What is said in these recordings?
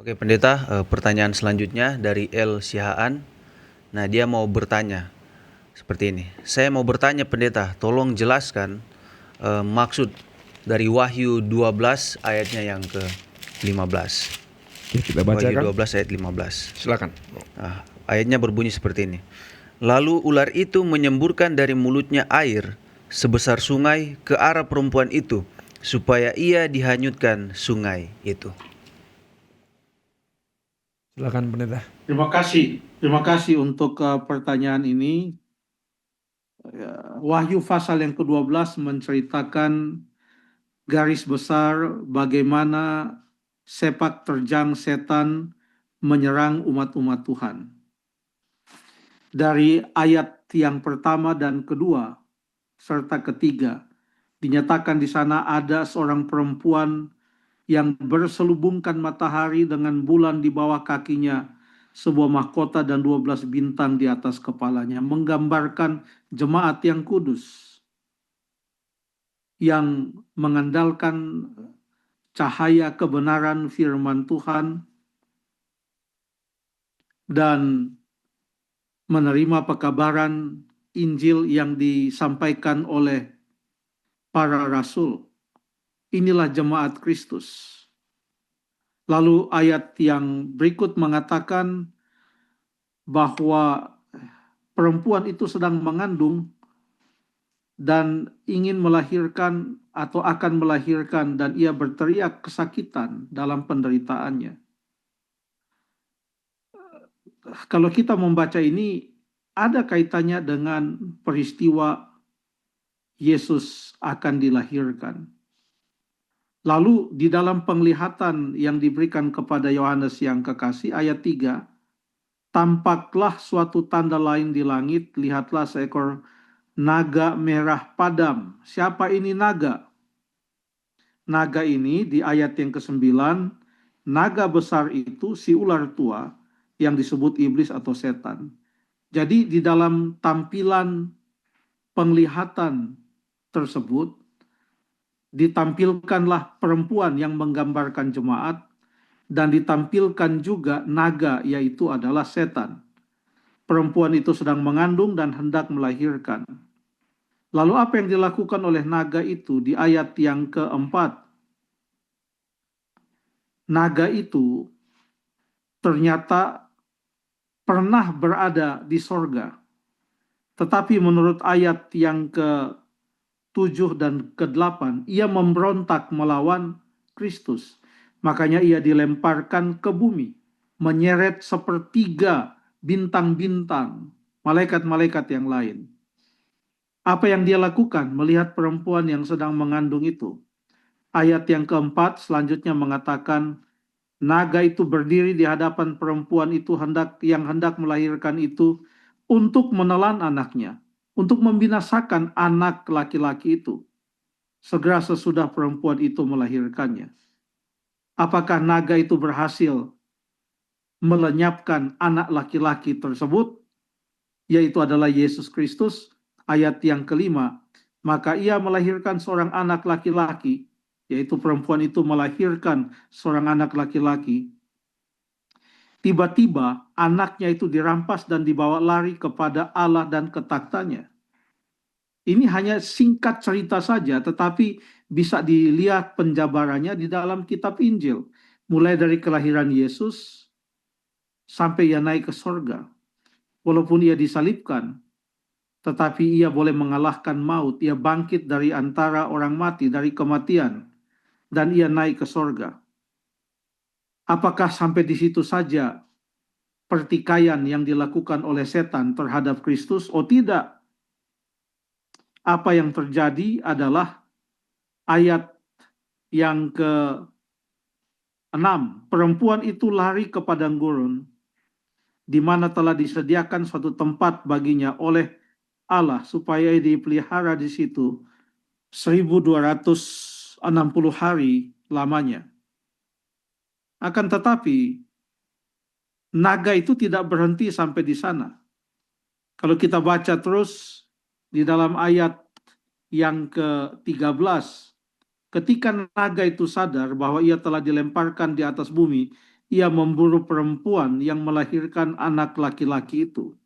Oke pendeta, pertanyaan selanjutnya dari El Sihaan. Nah dia mau bertanya seperti ini. Saya mau bertanya pendeta, tolong jelaskan maksud dari Wahyu 12 ayatnya yang ke-15. Oke, kita Wahyu bacakan. 12 ayat 15. Silakan. Nah, ayatnya berbunyi seperti ini. Lalu ular itu menyemburkan dari mulutnya air sebesar sungai ke arah perempuan itu, supaya ia dihanyutkan sungai itu. Silakan pendeta. Terima kasih untuk pertanyaan ini. Wahyu pasal yang ke-12 menceritakan garis besar bagaimana sepak terjang setan menyerang umat-umat Tuhan. Dari ayat yang pertama dan kedua serta ketiga dinyatakan di sana ada seorang perempuan yang berselubungkan matahari dengan bulan di bawah kakinya, sebuah mahkota dan 12 bintang di atas kepalanya, menggambarkan jemaat yang kudus, yang mengandalkan cahaya kebenaran firman Tuhan dan menerima pekabaran Injil yang disampaikan oleh para rasul. Inilah jemaat Kristus. Lalu ayat yang berikut mengatakan bahwa perempuan itu sedang mengandung dan ingin melahirkan atau akan melahirkan, dan ia berteriak kesakitan dalam penderitaannya. Kalau kita membaca ini, ada kaitannya dengan peristiwa Yesus akan dilahirkan. Lalu di dalam penglihatan yang diberikan kepada Yohanes yang kekasih, ayat 3, tampaklah suatu tanda lain di langit, lihatlah seekor naga merah padam. Siapa ini naga? Naga ini di ayat yang ke-9, naga besar itu si ular tua yang disebut iblis atau setan. Jadi di dalam tampilan penglihatan tersebut ditampilkanlah perempuan yang menggambarkan jemaat, dan ditampilkan juga naga, yaitu adalah setan. Perempuan itu sedang mengandung dan hendak melahirkan. Lalu apa yang dilakukan oleh naga itu di ayat yang keempat? Naga itu ternyata pernah berada di sorga. Tetapi menurut ayat yang ke-7 dan ke-8, ia memberontak melawan Kristus. Makanya ia dilemparkan ke bumi, menyeret sepertiga bintang-bintang, malaikat-malaikat yang lain. Apa yang dia lakukan melihat perempuan yang sedang mengandung itu? Ayat yang keempat selanjutnya mengatakan, naga itu berdiri di hadapan perempuan itu yang hendak melahirkan itu untuk menelan anaknya, untuk membinasakan anak laki-laki itu segera sesudah perempuan itu melahirkannya. Apakah naga itu berhasil melenyapkan anak laki-laki tersebut, yaitu adalah Yesus Kristus? Ayat yang kelima, maka ia melahirkan seorang anak laki-laki, yaitu perempuan itu melahirkan seorang anak laki-laki. Tiba-tiba anaknya itu dirampas dan dibawa lari kepada Allah dan ke taktanya. Ini hanya singkat cerita saja, tetapi bisa dilihat penjabarannya di dalam kitab Injil. Mulai dari kelahiran Yesus sampai ia naik ke sorga. Walaupun ia disalibkan, tetapi ia boleh mengalahkan maut. Ia bangkit dari antara orang mati, dari kematian, dan ia naik ke sorga. Apakah sampai di situ saja pertikaian yang dilakukan oleh setan terhadap Kristus? Oh tidak. Apa yang terjadi adalah ayat yang ke-6. Perempuan itu lari ke padang gurun, di mana telah disediakan suatu tempat baginya oleh Allah, supaya dipelihara di situ 1260 hari lamanya. Akan tetapi naga itu tidak berhenti sampai di sana. Kalau kita baca terus di dalam ayat yang ke-13, ketika naga itu sadar bahwa ia telah dilemparkan di atas bumi, ia memburu perempuan yang melahirkan anak laki-laki itu.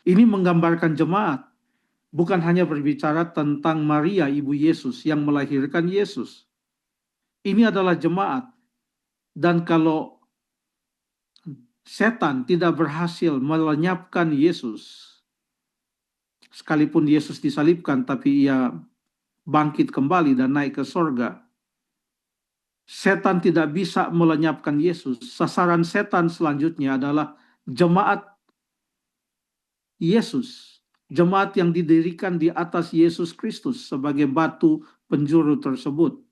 Ini menggambarkan jemaat, bukan hanya berbicara tentang Maria, ibu Yesus, yang melahirkan Yesus. Ini adalah jemaat. Dan kalau setan tidak berhasil melenyapkan Yesus, sekalipun Yesus disalibkan, tapi ia bangkit kembali dan naik ke sorga, setan tidak bisa melenyapkan Yesus. Sasaran setan selanjutnya adalah jemaat Yesus, jemaat yang didirikan di atas Yesus Kristus sebagai batu penjuru tersebut.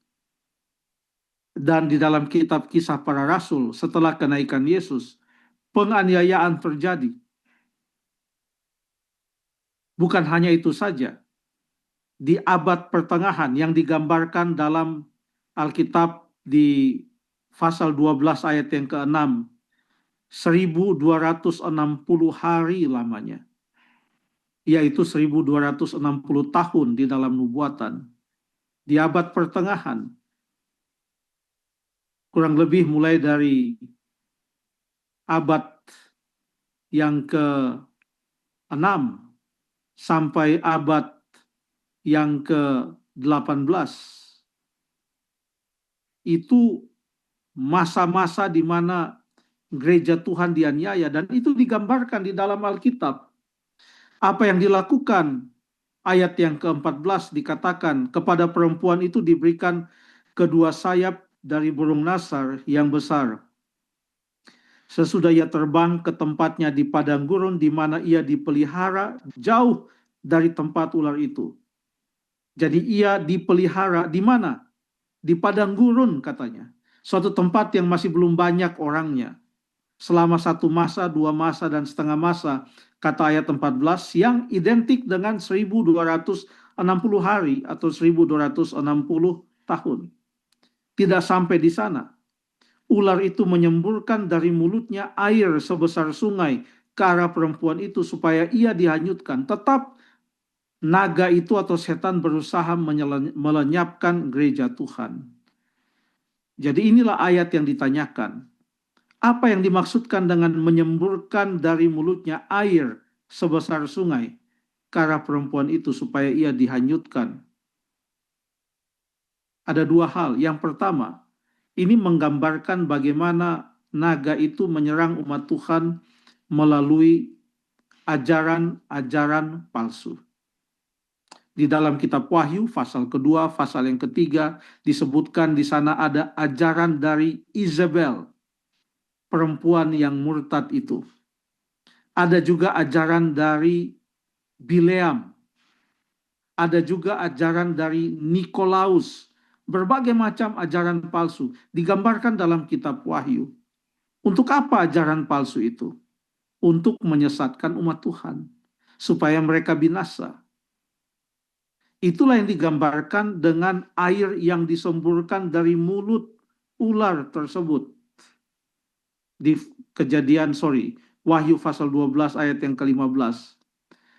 Dan di dalam kitab Kisah Para Rasul, setelah kenaikan Yesus, penganiayaan terjadi. Bukan hanya itu saja, di abad pertengahan yang digambarkan dalam Alkitab di pasal 12 ayat yang ke-6, 1260 hari lamanya, yaitu 1260 tahun di dalam nubuatan. Di abad pertengahan, kurang lebih mulai dari abad yang ke-6 sampai abad yang ke-18, itu masa-masa di mana gereja Tuhan dianiaya, dan itu digambarkan di dalam Alkitab. Apa yang dilakukan? Ayat yang ke-14 dikatakan, kepada perempuan itu diberikan kedua sayap dari burung nasar yang besar. Sesudah ia terbang ke tempatnya di padang gurun, di mana ia dipelihara jauh dari tempat ular itu. Jadi ia dipelihara di mana? Di padang gurun katanya. Suatu tempat yang masih belum banyak orangnya. Selama 1 masa, 2 masa, dan setengah masa, kata ayat 14, yang identik dengan 1260 hari atau 1260 tahun. Tidak sampai di sana. Ular itu menyemburkan dari mulutnya air sebesar sungai ke arah perempuan itu supaya ia dihanyutkan. Tetap naga itu atau setan berusaha melenyapkan gereja Tuhan. Jadi inilah ayat yang ditanyakan. Apa yang dimaksudkan dengan menyemburkan dari mulutnya air sebesar sungai ke arah perempuan itu supaya ia dihanyutkan? Ada 2 hal. Yang pertama, ini menggambarkan bagaimana naga itu menyerang umat Tuhan melalui ajaran-ajaran palsu. Di dalam kitab Wahyu, pasal kedua, pasal yang ketiga, disebutkan di sana ada ajaran dari Isabel, perempuan yang murtad itu. Ada juga ajaran dari Bileam. Ada juga ajaran dari Nikolaus. Berbagai macam ajaran palsu digambarkan dalam kitab Wahyu. Untuk apa ajaran palsu itu? Untuk menyesatkan umat Tuhan, supaya mereka binasa. Itulah yang digambarkan dengan air yang disemburkan dari mulut ular tersebut. Di Wahyu pasal 12 ayat yang ke-15.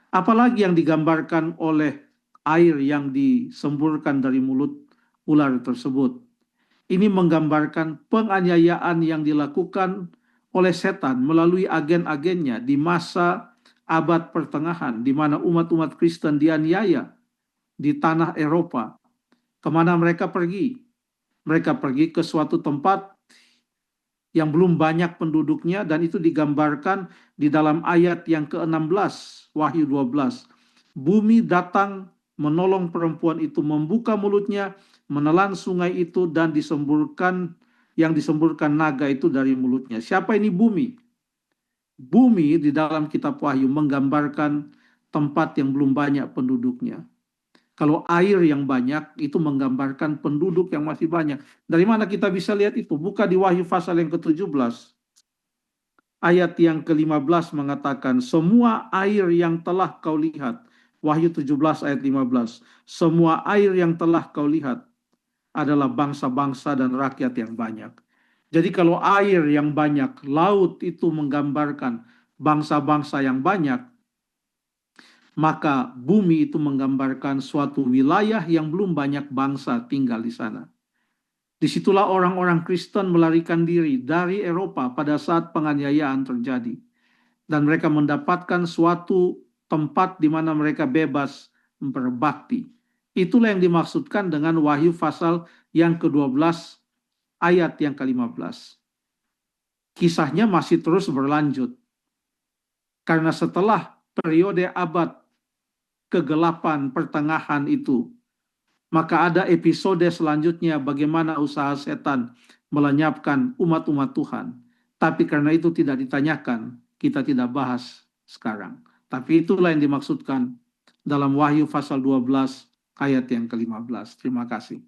Apalagi yang digambarkan oleh air yang disemburkan dari mulut ular tersebut. Ini menggambarkan penganiayaan yang dilakukan oleh setan melalui agen-agennya di masa abad pertengahan, di mana umat-umat Kristen dianiaya di tanah Eropa. Kemana mereka pergi? Mereka pergi ke suatu tempat yang belum banyak penduduknya, dan itu digambarkan di dalam ayat yang ke-16, Wahyu 12. Bumi datang menolong perempuan itu, membuka mulutnya, menelan sungai itu, dan yang disemburkan naga itu dari mulutnya. Siapa ini bumi? Bumi di dalam kitab Wahyu menggambarkan tempat yang belum banyak penduduknya. Kalau air yang banyak itu menggambarkan penduduk yang masih banyak. Dari mana kita bisa lihat itu? Buka di Wahyu pasal yang ke-17. Ayat yang ke-15 mengatakan, semua air yang telah kau lihat. Wahyu 17 ayat 15. Semua air yang telah kau lihat adalah bangsa-bangsa dan rakyat yang banyak. Jadi kalau air yang banyak, laut itu menggambarkan bangsa-bangsa yang banyak, maka bumi itu menggambarkan suatu wilayah yang belum banyak bangsa tinggal di sana. Disitulah orang-orang Kristen melarikan diri dari Eropa pada saat penganiayaan terjadi. Dan mereka mendapatkan suatu tempat di mana mereka bebas berbakti. Itulah yang dimaksudkan dengan Wahyu pasal yang ke-12 ayat yang ke-15. Kisahnya masih terus berlanjut. Karena setelah periode abad kegelapan pertengahan itu, maka ada episode selanjutnya bagaimana usaha setan melenyapkan umat-umat Tuhan. Tapi karena itu tidak ditanyakan, kita tidak bahas sekarang. Tapi itulah yang dimaksudkan dalam Wahyu pasal 12 ayat yang ke-15. Terima kasih.